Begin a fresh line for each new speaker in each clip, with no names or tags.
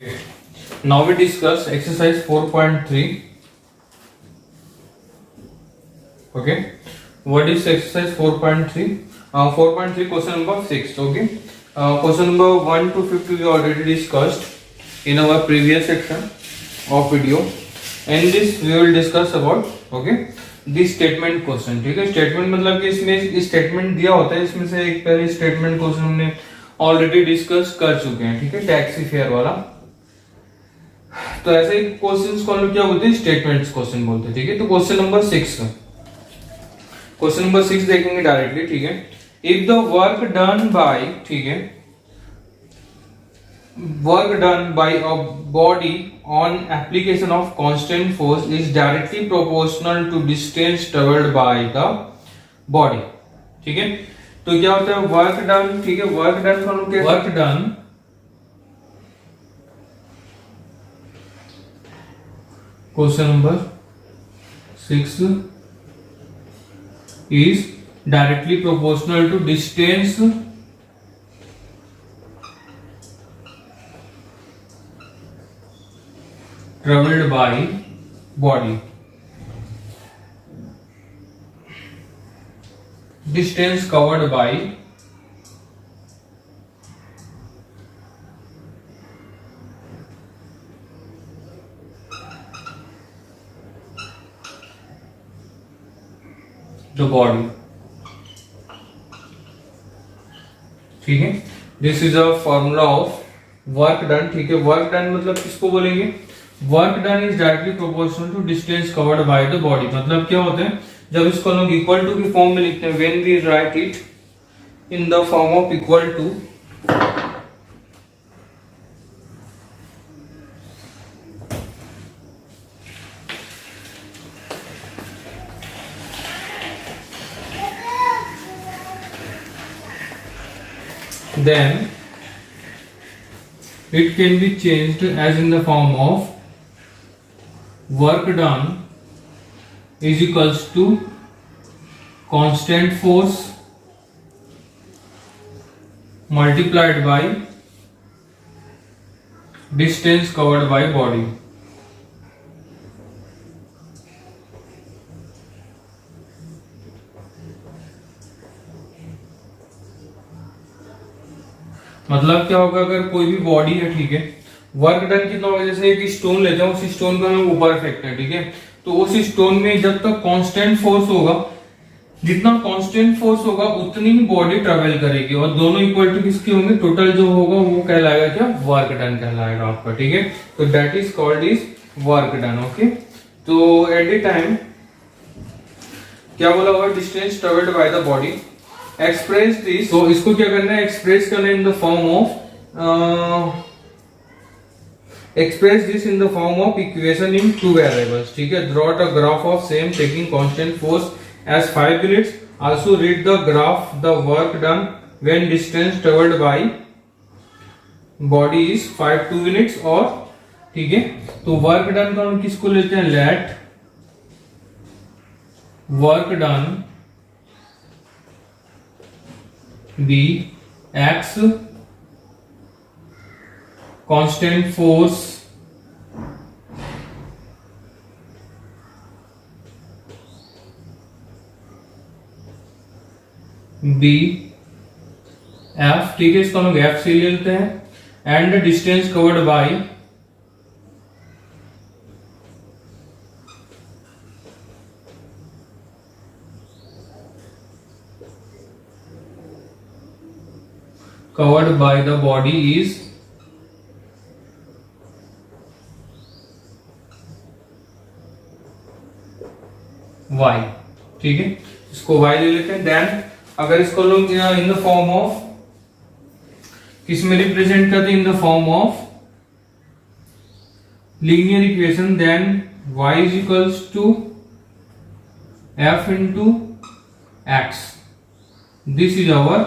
Okay. Now we discuss exercise 4.3. Okay. What is exercise 4.3? 4.3 question number 6. Okay. Question number 1 to 50 we already discussed in our previous section of video. And this we will discuss about this statement question. ठीक है. Statement मतलब कि इसमें statement दिया होता है, इसमें से एक पहले statement क्वेश्चन हमने ऑलरेडी डिस्कस कर चुके हैं. ठीक है. टैक्सी फेयर वाला. तो ऐसे क्वेश्चंस को हम क्या बोलते हैं, स्टेटमेंट्स क्वेश्चन बोलते हैं. ठीक है. तो क्वेश्चन नंबर 6 देखेंगे डायरेक्टली. ठीक है. If the work done by, ठीक है, work done by a body on application of constant force is directly proportional to distance travelled by the body. ठीक है. तो क्या होता है वर्क डन. ठीक है. वर्क डन हम लोग work done question number 6 is directly proportional to distance traveled by body. Distance covered by the body. ठीक है. This is a formula of work done. ठीक है. वर्क डन मतलब किसको बोलेंगे, work done is directly proportional to distance covered by the body. मतलब क्या होता है जब इसको लोग इक्वल टू की फॉर्म में लिखते हैं, when we write it in the form of equal to, then it can be changed as in the form of work done is equals to constant force multiplied by distance covered by body. मतलब क्या होगा, अगर कोई भी body है, ठीक है, work done कितना होगा, जैसे एक स्टोन लेते हैं, उस स्टोन को हम ऊपर फेंकते हैं. ठीक है. तो उस स्टोन में जब तक कांस्टेंट फोर्स होगा, जितना कांस्टेंट फोर्स होगा उतनी ही बॉडी ट्रेवल करेगी, और दोनों इक्वल टू किसके होंगे, टोटल जो होगा वो कहलाएगा क्या, वर्क डन कहलाएगा आपका. ठीक है. तो that is called is work done. Okay. तो एट द टाइम क्या बोला हुआ, distance travelled by the body. Express this, तो इसको क्या करना है, एक्सप्रेस करना in the form of express this in the form of equation in two variables. ठीक है. Draw a graph of same taking constant force as 5 minutes. Also read the graph the work done when distance travelled by body is 2 minutes. और ठीक है. तो work done का हम किसको लेते हैं, let work done be x constant force b f. ठीक है. इसको हम लोग f से ले लेते हैं. And distance covered bye covered by the body is y. ठीक है. इसको y ले लेते हैं. देन अगर इसको लोग इन द फॉर्म ऑफ किस में रिप्रेजेंट करते हैं, in the form of linear equation, then y is equals to f into x. This is our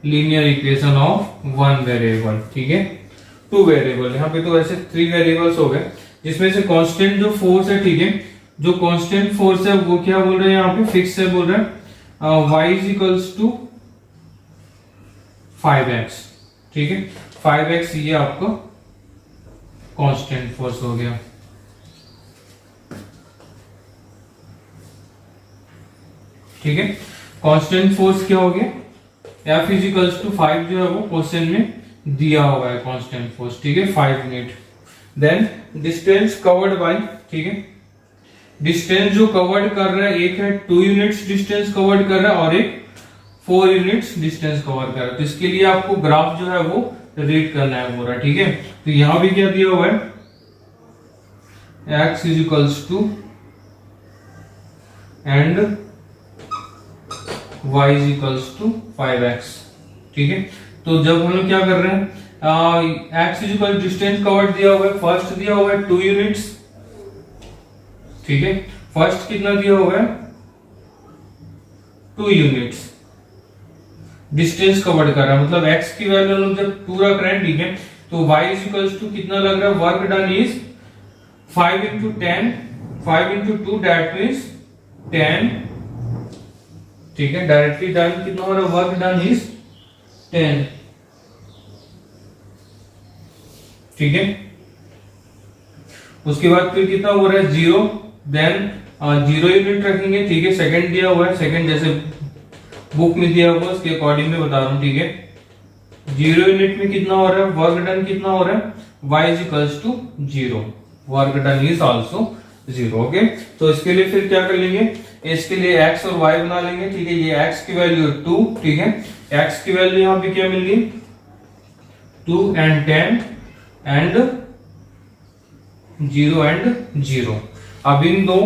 linear equation of one variable. ठीक है. 2 वेरिएबल, यहाँ पे तो ऐसे 3 वेरिएबल्स हो गए, जिसमें से कांस्टेंट जो फोर्स है, ठीक है, जो कांस्टेंट फोर्स है वो क्या बोल रहे हैं यहाँ पे, फिक्स है बोल रहे हैं. y is equals to 5x. ठीक है, 5x ये आपको कांस्टेंट फोर्स हो गया। ठीक है, कांस्टेंट फोर्स क्या हो गया, F इजिकल्स टू 5 जो है वो क्वेश्चन में दिया हुआ है कांस्टेंट फोर्स। ठीक है, 5 unit. Then distance covered by, ठीक है, डिस्टेंस जो कवर्ड कर रहा है, एक है 2 यूनिट्स डिस्टेंस कवर्ड कर रहा है और एक 4 यूनिट्स डिस्टेंस कवर कर रहा है। तो इसके लिए आपको ग्राफ जो है वो रीड करना है पूरा। ठीक है, तो यहां भी क्या दिया हुआ है, x is equals to and y is equals to 5x। ठीक है, तो जब हम लोग क्या कर रहे हैं, x इजिकल डिस्टेंस कवर्ड दिया हुआ है, फर्स्ट दिया हुआ है 2 यूनिट्स। ठीक है, फर्स्ट कितना दिया हुआ है, 2 यूनिट्स डिस्टेंस कवर्ड कर रहा है, मतलब x की वैल्यू हम लोग जब पूरा करें, ठीक है, तो y इजिकल्स टू कितना लग रहा है, work done is 5 into 10, 5 into 2 that means 10। ठीक है, डायरेक्टली डन कितना हो रहा है, वर्क डन इज 10। ठीक है, उसके बाद फिर कितना हो रहा है, 0। देन 0 यूनिट रखेंगे। ठीक है, सेकंड दिया हुआ है, सेकंड जैसे बुक में दिया हुआ उसके अकॉर्डिंग में बता रहा हूं। ठीक है, 0 यूनिट में कितना हो रहा है, वर्क डन कितना हो रहा है, y is equals to 0, work done is also 0। Okay, तो इसके लिए फिर क्या कर लेंगे, इसके लिए x और y बना लेंगे। ठीक है, ये x की वैल्यू 2। ठीक है, x की वैल्यू यहां पे क्या मिल गई, 2 and 10 and 0 and 0। अब इन दो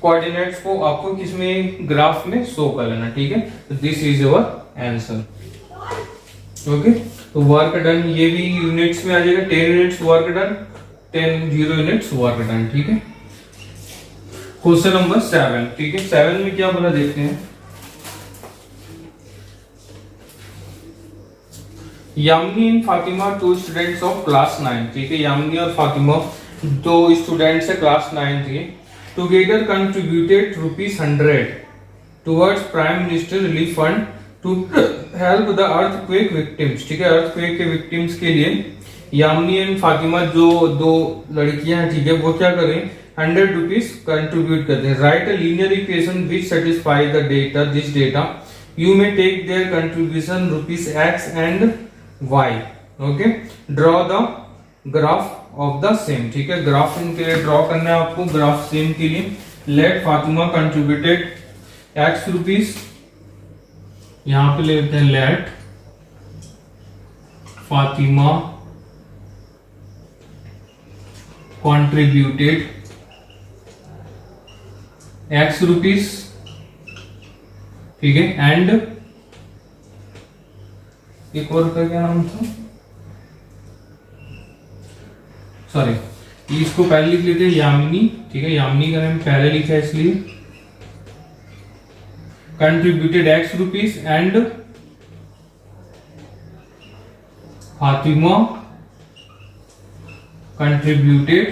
कोऑर्डिनेट्स को आपको किसमें, ग्राफ में शो कर लेना। ठीक है, तो this is your answer. Okay, तो वर्क डन ये भी यूनिट्स में आ जाएगा, 10 units work done, 0 units work done. ठीक है, क्वेश्चन नंबर 7। ठीक है, 7 में क्या बोला देखते हैं, Yamini and Fatima 2 students of class 9। ठीक है, यामिनी और फातिमा 2 स्टूडेंट्स है क्लास 9 के, together contributed ₹100 towards prime minister relief fund to help the earthquake victims. ठीक है, अर्थक्वेक के विक्टिम्स के लिए यामिनी एंड फातिमा जो 2 लड़कियां हैं, ठीक है, वो क्या करें, ₹100 कंट्रीब्यूट करते हैं। Write a linear equation which satisfy the data, this data you may take their contribution ₹x and y। Okay, draw the graph of the same. ठीक है, ग्राफ इनके लिए ड्रॉ करना है आपको, ग्राफ सेम के लिए। लेट फातिमा कंट्रीब्यूटेड ₹x, यहां पे लेते हैं लेट फातिमा contributed ₹x। ठीक है, एंड एक और का क्या नाम था, सॉरी, इसको पहले लिख लेते हैं यामिनी। ठीक है, यामिनी का नाम पहले लिखा है इसलिए contributed ₹x and Fatima contributed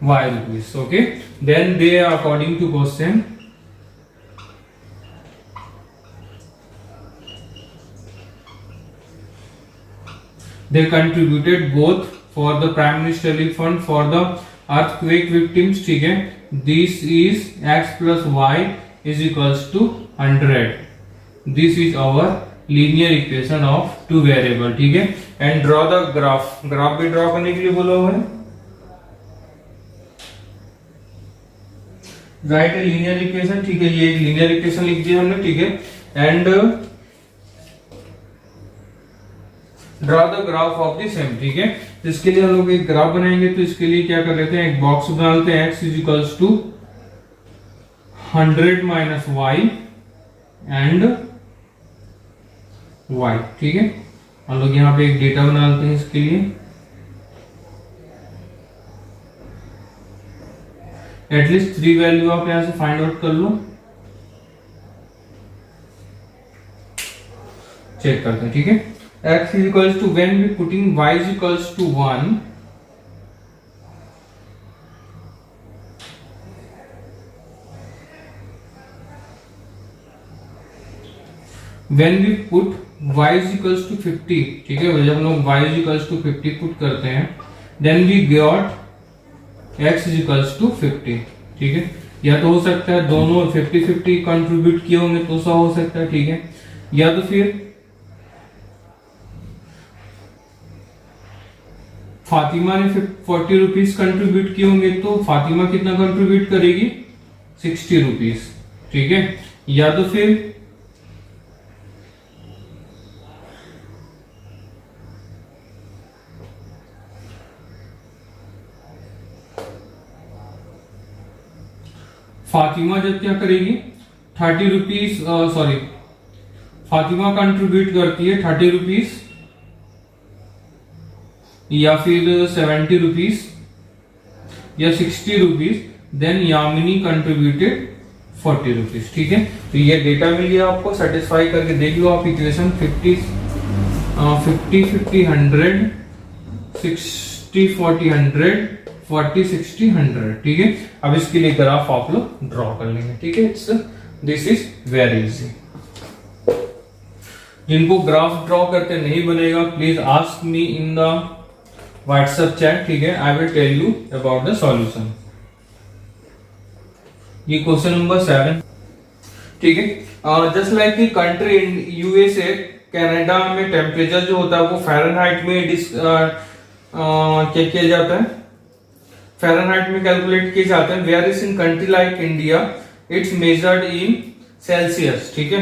₹y। Okay, then they are according to question, they contributed both for the prime minister relief fund for the earthquake victims। ठीक है, this is x plus y is equals to 100। this is our linear equation of 2 variable। ठीक है, and draw the graph, graph भी draw करने के लिए बोला हुआ है। Right a linear equation. ठीक है, ये एक लीनियर इक्वेशन लिख दिया हमने। ठीक है, and draw the graph of the same. ठीक है, तो इसके लिए हम लोग एक ग्राफ बनाएंगे, तो इसके लिए क्या कर लेते हैं, एक बॉक्स बना लेते हैं, x is equals to 100 minus y and y। ठीक है, हम लोग यहाँ पे एक डेटा बना लेते हैं इसके लिए, एटलीस्ट 3 वैल्यू आप यहां से फाइंड आउट कर लो। चेक करते हैं। ठीक है, x is equals to, when we putting y is equals to 1, when we put y is equals to 50, ठीक है, जब हम लोग y is equals to 50 put करते हैं, then we got x is equals to 50, ठीक है। या तो हो सकता है दोनों 50-50 कंट्रीब्यूट किए होंगे तो सा हो सकता है, ठीक है, या तो फिर फातिमा ने 40 रुपीज कंट्रीब्यूट किए होंगे तो फातिमा कितना कंट्रीब्यूट करेगी, 60 रुपीज, ठीक है, या तो फिर फातिमा जब क्या करेगी 30 रुपीज, सॉरी, फातिमा कंट्रीब्यूट करती है 30 रुपीज या फिर 70 रुपीज या 60 rupees, then Yamini contributed 40 rupees, ठीक है। तो ये डेटा मिल गया आपको, सेटिस्फाई करके देख लो आप इक्वेशन 50 50 100 60 40 100 40 60 100, ठीक है। अब इसके लिए ग्राफ आप लोग ड्रॉ कर लेंगे, ठीक है। It's this is very easy. जिनको ग्राफ ड्रॉ करते नहीं बनेगा, please ask me in the WhatsApp chat, ठीक है, I will tell you about the solution. ये क्वेश्चन नंबर 7, ठीक है। जस्ट लाइक की कंट्री यूएसए, कनाडा में टेम्परेचर जो होता है वो फ़ारेनहाइट में क्या किया जाता है, फ़ारेनहाइट में कैलकुलेट किए जाते हैं। Where is in country like India it's measured in Celsius, ठीक है।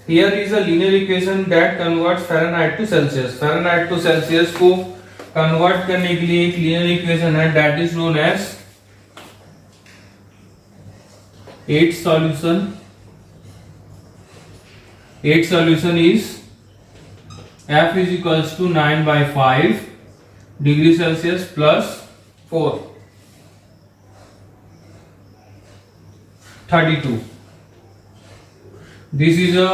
Here is a linear equation that converts Fahrenheit to Celsius. Fahrenheit to Celsius को कन्वर्ट करने के लिए एक लीनियर इक्वेशन है that is known as its solution is f is equals to 9/5 degree Celsius plus 4 32. This is a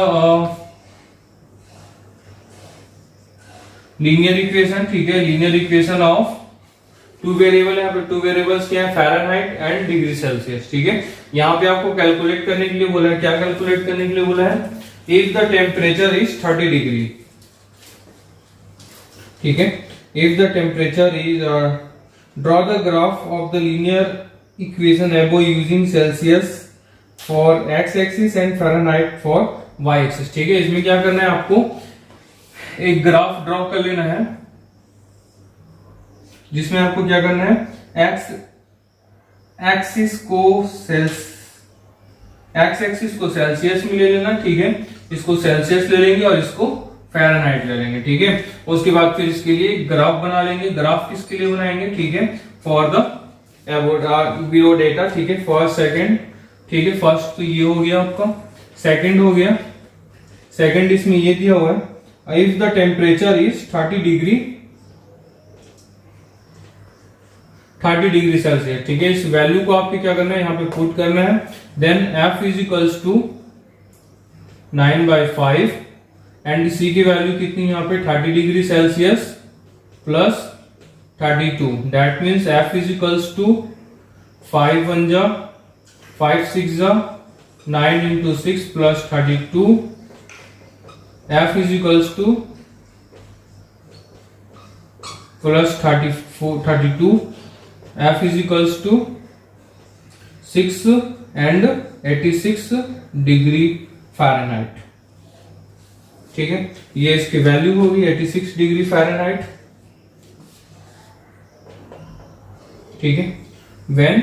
linear equation, ठीक है, linear equation of two variable है। यहाँ पे टू वेरिएबल्स क्या है, फ़ारेनहाइट एंड डिग्री सेल्सियस, ठीक है। यहाँ पे आपको कैलकुलेट करने के लिए बोला है, क्या कैलकुलेट करने के लिए बोला है, if the temperature is 30 degree, ठीक है। If the temperature is, draw the graph of the linear equation above using Celsius for X axis and Fahrenheit for Y axis, ठीक है। इसमें क्या करना है, आपको एक ग्राफ ड्रॉ कर लेना है जिसमें आपको क्या करना है, एक्स एक्सिस को सेल्सियस में ले लेना, ठीक है। इसको सेल्सियस ले लेंगे और इसको फ़ारेनहाइट ले लेंगे, ठीक है। उसके बाद फिर इसके लिए ग्राफ बना लेंगे। ग्राफ किसके लिए बनाएंगे, ठीक है, फॉर द बिलो डेटा, ठीक है, फर्स्ट सेकंड, ठीक है। फर्स्ट तो ये हो गया आपका, सेकंड हो गया, सेकंड इसमें ये दिया हुआ है, if the temperature is 30 degree Celsius, ठीक है। इस वैल्यू को आपको क्या करना है, यहाँ पे पुट करना है। Then f is equals to 9/5 and c की वैल्यू कितनी यहाँ पे 30 degree Celsius plus 32, that means f is equals to 5 1 जा 5 6 जा 9 into 6 plus 32, f is equals to plus 32, f is equals to 6 and 86 degree Fahrenheit, ठीक है। ये इसकी वैल्यू होगी 86 डिग्री फ़ारेनहाइट, ठीक है। When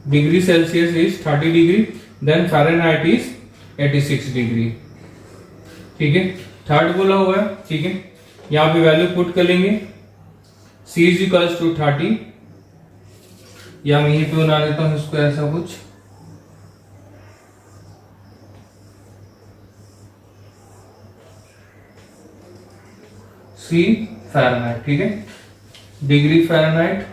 degree Celsius is 30 degree then Fahrenheit is 86 degree, ठीक है। थर्ड बोला हुआ है, ठीक है। यहां पे वैल्यू पुट कर लेंगे, c इज इक्वल्स टू 30, या मैं यहीं पे बना देता हूं इसको ऐसा कुछ, c फ़ारेनहाइट, ठीक है, degree Fahrenheit,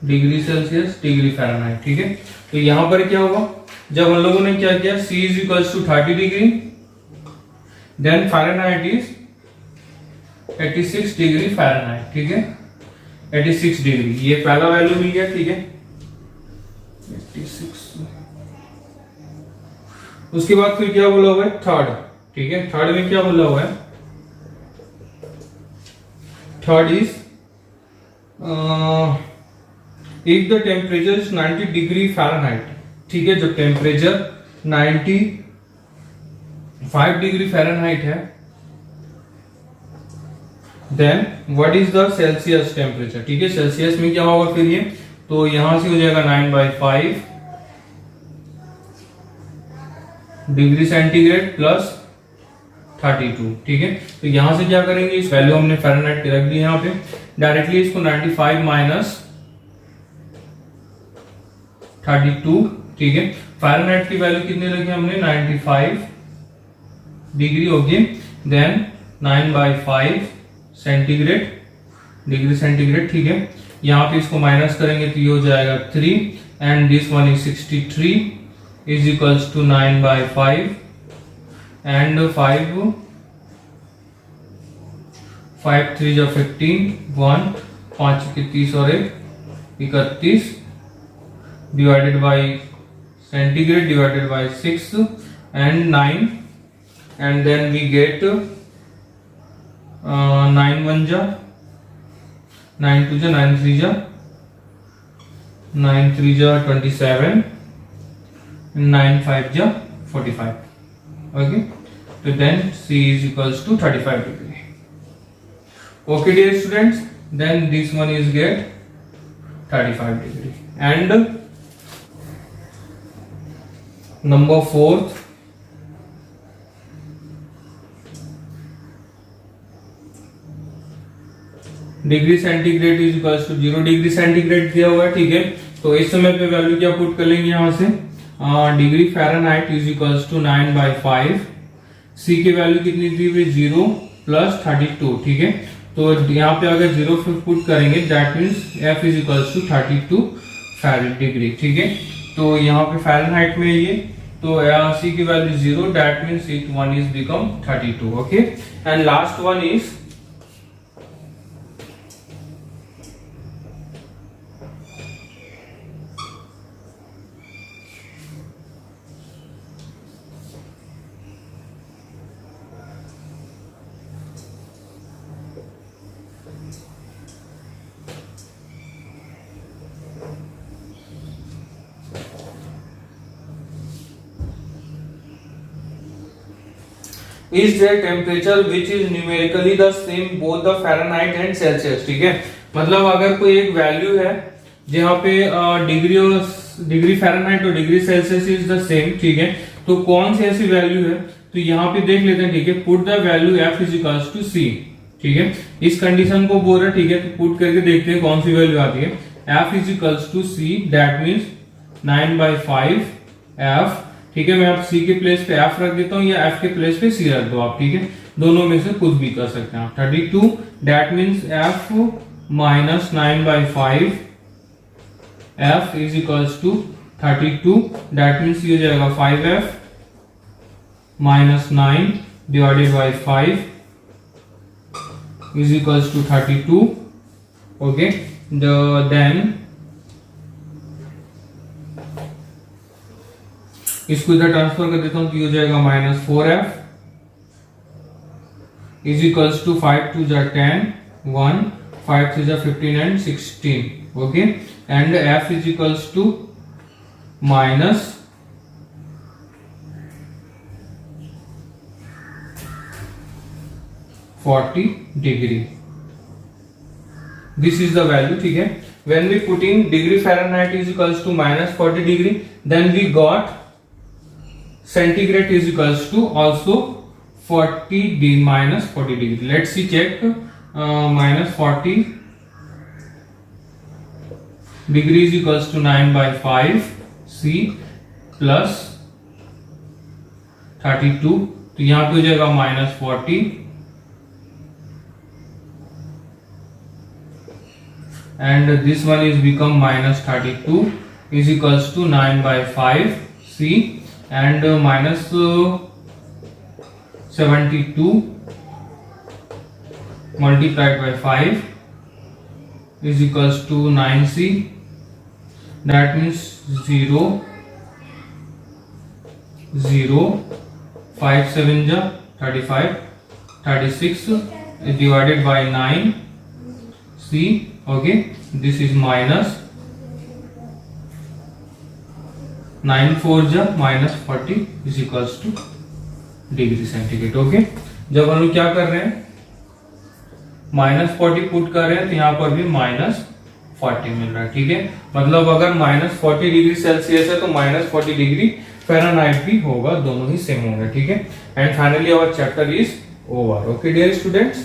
degree Celsius, degree Fahrenheit, ठीक है। तो यहां पर क्या होगा, जब हम लोगों ने क्या किया, c is equals to 30 degree then Fahrenheit is 86 degree Fahrenheit, ठीक है, 86 डिग्री, ये पहला वैल्यू मिल गया, ठीक है। 86 उसके बाद फिर क्या बोला हुआ है, थर्ड, ठीक है। थर्ड में क्या बोला हुआ है, third is if the temperature is 90 degree Fahrenheit, ठीक है। जब टेम्परेचर 95 डिग्री फ़ारेनहाइट है, then what is the Celsius temperature, ठीक है। सेल्सियस में क्या होगा फिर ये, तो यहां से हो जाएगा 9/5 डिग्री सेंटीग्रेड प्लस 32, ठीक है। तो यहां से क्या करेंगे, इस वैल्यू हमने फ़ारेनहाइट की रख दी यहाँ पे, डायरेक्टली इसको 95 माइनस 32, ठीक है। फ़ारेनहाइट की वैल्यू कितने रखी हमने, 95 डिग्री होगी, देन 9/5 सेंटीग्रेड, डिग्री सेंटीग्रेड, ठीक है। यहाँ पे इसको माइनस करेंगे तो ये हो जाएगा 3 and this one is 63 is equals to 9/5 and 5 3 जा 15, 1 5 के 30 और 1 31 divided by centigrade divided by 6 and 9 and then we get 9 1 जा 9 2 जा 9 3 जा 9 3 जा 27 9 5 जा 45, okay. So then C is equals to 35 degree. Okay dear students, then this one is get 35 degree. And number 4th, degree centigrade is equals to 0 degree centigrade दिया हुआ है, ठीक है। तो इस समय पे वैल्यू क्या पुट कर लेंगे यहाँ से, degree Fahrenheit is equals to 9/5, C की वैल्यू कितनी दी हुई 0 प्लस 32, ठीक है। तो यहाँ पे अगर 0 पुट करेंगे that means F is equals to 32 Fahrenheit degree, ठीक है। तो यहाँ पे फ़ारेनहाइट में ये, तो सी की value 0, that means it one is become 32, okay. And last one is is their temperature which is numerically the same both the Fahrenheit and Celsius, ठीक है। मतलब अगर कोई एक वैल्यू है जहाँ पे डिग्री फ़ारेनहाइट और degree Celsius is the same, ठीक है। तो कौन सी ऐसी वैल्यू है, तो यहाँ पे देख लेते हैं, ठीक है। Put the value F is equals to C, ठीक है। इस कंडीशन को बोल रहा है, ठीक है। तो पुट करके देखते हैं कौन सी वैल्यू आती है। F is equals to C, that means 9/5 F, ठीक है। मैं आप C के प्लेस पे F रख देता हूँ या F के प्लेस पे C रख दो आप, ठीक है। दोनों में से कुछ भी कर सकते हैं आप। 32 that means F minus 9/5 F is equals to 32, that means ये हो जाएगा 5F minus 9 divided by 5 is equals to 32, okay. Then इसको इधर ट्रांसफर कर देता हूं, तो हो जाएगा -4F इज इक्वल्स टू 5 2 जा 10 1 5 3 जा 15 and 16, okay. And F is equals to minus 40 degree, this is the value, ठीक है। When we putting degree Fahrenheit is equals to -40 degree, then we got centigrade is equals to also 40 minus 40 degree. Let's see check, minus 40 degree is equals to 9/5 C plus 32, तो यहाँ पे हो जाएगा -40 and this one is become -32 is equals to 9/5 C and minus 72 multiplied by 5 is equals to 9C, that means 0 0, 5 7 जा 35, 36 divided by 9 C. Okay, this is minus 9 4 जा minus 40 is equals to degree centigrade. Okay, जब हम लोग क्या कर रहे हैं -40 put कर रहे हैं तो यहाँ पर भी -40 मिल रहा है। ठीक है, मतलब अगर -40 डिग्री सेल्सियस है तो -40 डिग्री फ़ारेनहाइट भी होगा, दोनों ही सेम होंगे। ठीक है, and finally our chapter is over. Okay dear students.